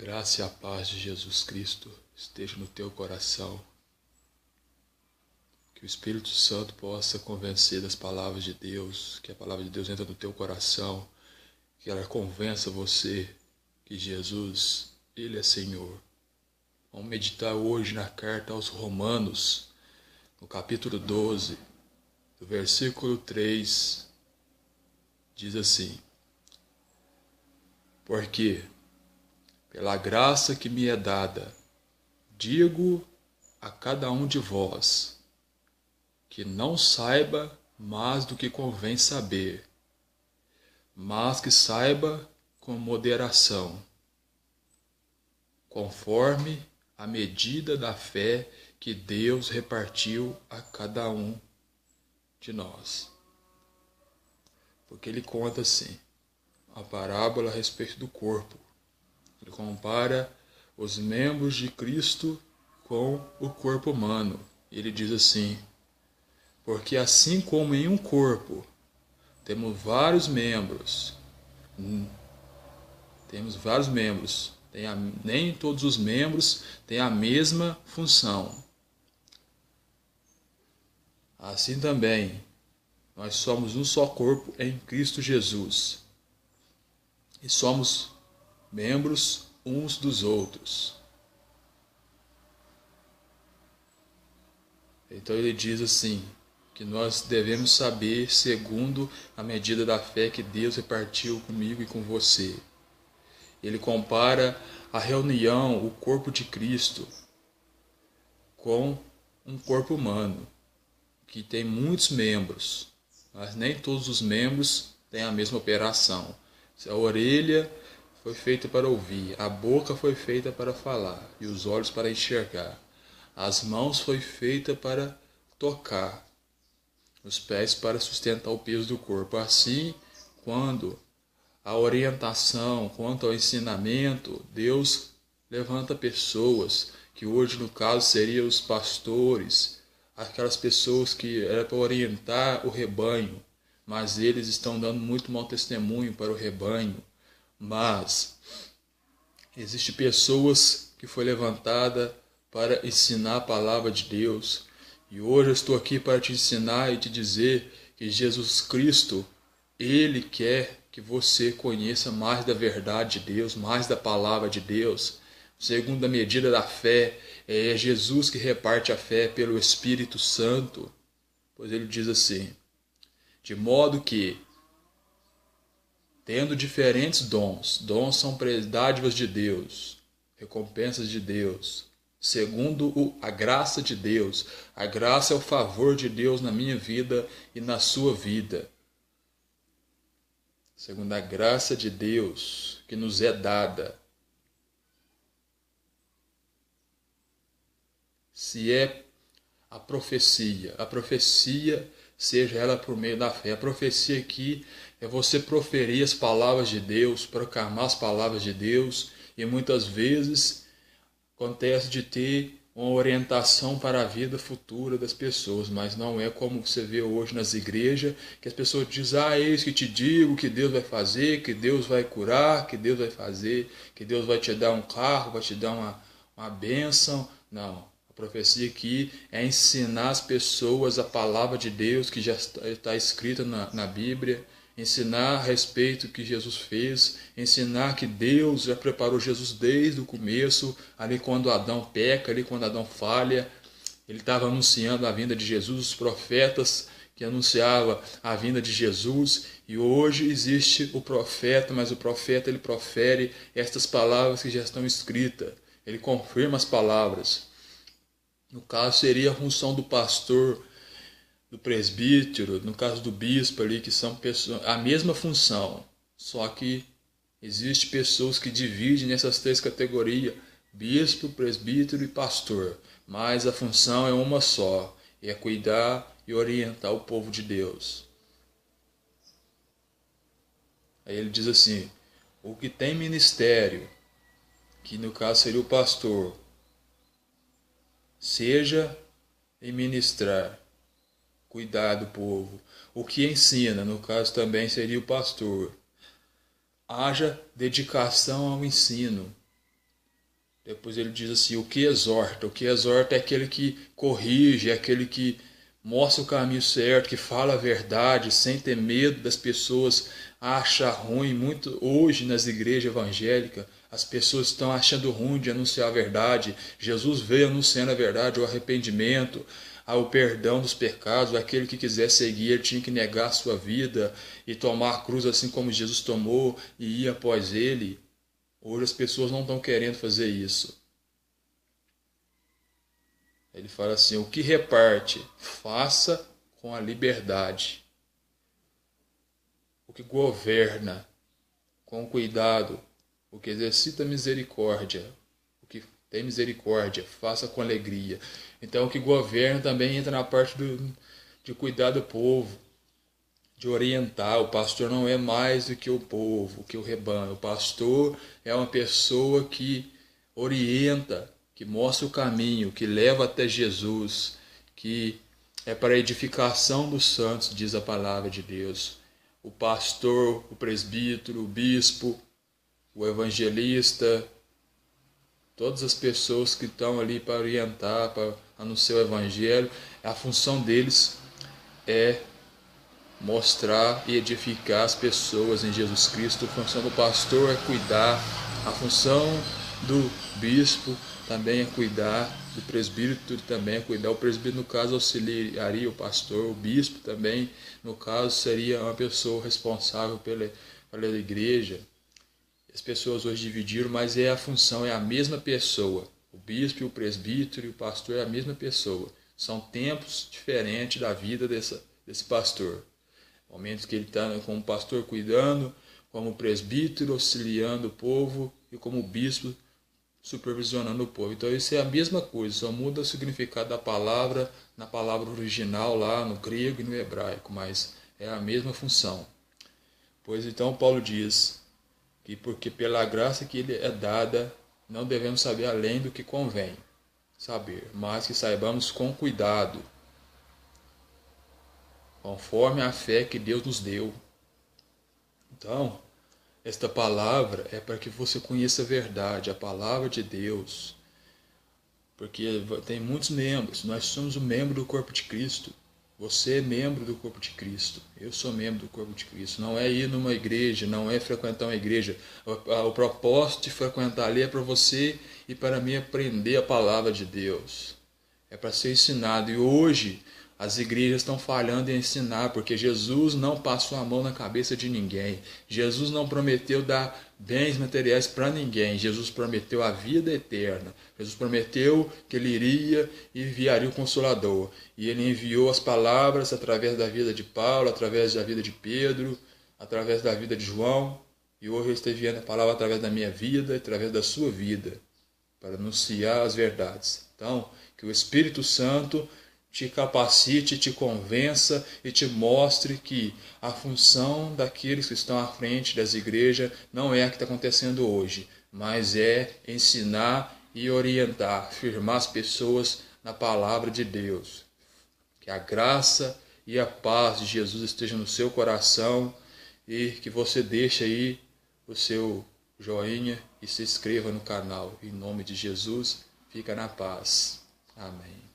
Graça e a paz de Jesus Cristo esteja no teu coração. Que o Espírito Santo possa convencer das palavras de Deus, que a palavra de Deus entre no teu coração, que ela convença você que Jesus, Ele é Senhor. Vamos meditar hoje na carta aos Romanos, no capítulo 12, do versículo 3, diz assim: Porque, pela graça que me é dada, digo a cada um de vós, que não saiba mais do que convém saber, mas que saiba com moderação, conforme a medida da fé que Deus repartiu a cada um de nós. Porque ele conta assim, a parábola a respeito do corpo. Ele compara os membros de Cristo com o corpo humano. Ele diz assim: porque assim como em um corpo temos vários membros, nem todos os membros têm a mesma função. Assim também, nós somos um só corpo em Cristo Jesus. E somos membros uns dos outros. Então ele diz assim, que nós devemos saber segundo a medida da fé que Deus repartiu comigo e com você. Ele compara a reunião, o corpo de Cristo, com um corpo humano, que tem muitos membros, mas nem todos os membros têm a mesma operação. A orelha foi feita para ouvir, a boca foi feita para falar, e os olhos para enxergar. As mãos foi feita para tocar, os pés para sustentar o peso do corpo. Assim, quando a orientação, quanto ao ensinamento, Deus levanta pessoas, que hoje no caso seriam os pastores, aquelas pessoas que era para orientar o rebanho, mas eles estão dando muito mau testemunho para o rebanho. Mas existem pessoas que foi levantada para ensinar a palavra de Deus. E hoje eu estou aqui para te ensinar e te dizer que Jesus Cristo, Ele quer que você conheça mais da verdade de Deus, mais da palavra de Deus. Segundo a medida da fé, é Jesus que reparte a fé pelo Espírito Santo. Pois ele diz assim: de modo que, tendo diferentes dons são dádivas de Deus, recompensas de Deus, segundo a graça de Deus. A graça é o favor de Deus na minha vida e na sua vida. Segundo a graça de Deus que nos é dada. Se é a profecia seja ela por meio da fé. A profecia aqui é você proferir as palavras de Deus, proclamar as palavras de Deus, e muitas vezes acontece de ter uma orientação para a vida futura das pessoas, mas não é como você vê hoje nas igrejas, que as pessoas dizem: eis que te digo que Deus vai fazer, que Deus vai curar, que Deus vai fazer, que Deus vai te dar um carro, vai te dar uma bênção. Não. A profecia aqui é ensinar as pessoas a palavra de Deus que já está escrita na Bíblia, ensinar a respeito do que Jesus fez, ensinar que Deus já preparou Jesus desde o começo, ali quando Adão peca, ali quando Adão falha. Ele estava anunciando a vinda de Jesus, os profetas que anunciavam a vinda de Jesus, e hoje existe o profeta, mas o profeta ele profere estas palavras que já estão escritas, ele confirma as palavras. No caso seria a função do pastor, do presbítero, no caso do bispo ali, que são pessoas, a mesma função, só que existem pessoas que dividem nessas três categorias: bispo, presbítero e pastor, mas a função é uma só, é cuidar e orientar o povo de Deus. Aí ele diz assim: o que tem ministério, que no caso seria o pastor, seja em ministrar, cuidar do povo. O que ensina, no caso também seria o pastor. Haja dedicação ao ensino. Depois ele diz assim, o que exorta? O que exorta é aquele que corrige, é aquele que mostra o caminho certo, que fala a verdade, sem ter medo das pessoas achar ruim. Muito hoje nas igrejas evangélicas, as pessoas estão achando ruim de anunciar a verdade. Jesus veio anunciando a verdade, o arrependimento, o perdão dos pecados. Aquele que quiser seguir, ele tinha que negar a sua vida e tomar a cruz assim como Jesus tomou e ir após ele. Hoje as pessoas não estão querendo fazer isso. Ele fala assim, o que reparte, faça com a liberdade. O que governa, com cuidado. O que exercita misericórdia, o que tem misericórdia, faça com alegria. Então o que governa também entra na parte de cuidar do povo, de orientar. O pastor não é mais do que o povo, que o rebanho. O pastor é uma pessoa que orienta, que mostra o caminho, que leva até Jesus, que é para a edificação dos santos, diz a palavra de Deus. O pastor, o presbítero, o bispo, o evangelista, todas as pessoas que estão ali para orientar, para anunciar o evangelho, a função deles é mostrar e edificar as pessoas em Jesus Cristo. A função do pastor é cuidar, a função do bispo também é cuidar, do presbítero também é cuidar. O presbítero, no caso, auxiliaria o pastor, o bispo também, no caso, seria uma pessoa responsável pela igreja. As pessoas hoje dividiram, mas a função é a mesma pessoa. O bispo, o presbítero e o pastor é a mesma pessoa. São tempos diferentes da vida desse pastor. Momentos que ele está como pastor cuidando, como presbítero auxiliando o povo e como bispo supervisionando o povo. Então isso é a mesma coisa, só muda o significado da palavra na palavra original lá no grego e no hebraico, mas é a mesma função. Pois então Paulo diz que porque pela graça que lhe é dada, não devemos saber além do que convém saber, mas que saibamos com cuidado, conforme a fé que Deus nos deu. Então, esta palavra é para que você conheça a verdade, a palavra de Deus. Porque tem muitos membros, nós somos um membro do corpo de Cristo. Você é membro do corpo de Cristo, eu sou membro do corpo de Cristo. Não é ir numa igreja, não é frequentar uma igreja. O propósito de frequentar ali é para você e para mim aprender a palavra de Deus. É para ser ensinado. E hoje as igrejas estão falhando em ensinar, porque Jesus não passou a mão na cabeça de ninguém. Jesus não prometeu dar bens materiais para ninguém. Jesus prometeu a vida eterna. Jesus prometeu que ele iria e enviaria o Consolador. E ele enviou as palavras através da vida de Paulo, através da vida de Pedro, através da vida de João. E hoje ele está enviando a palavra através da minha vida, através da sua vida, para anunciar as verdades. Então, que o Espírito Santo te capacite, te convença e te mostre que a função daqueles que estão à frente das igrejas não é a que está acontecendo hoje, mas é ensinar e orientar, firmar as pessoas na palavra de Deus. Que a graça e a paz de Jesus estejam no seu coração e que você deixe aí o seu joinha e se inscreva no canal. Em nome de Jesus, fica na paz. Amém.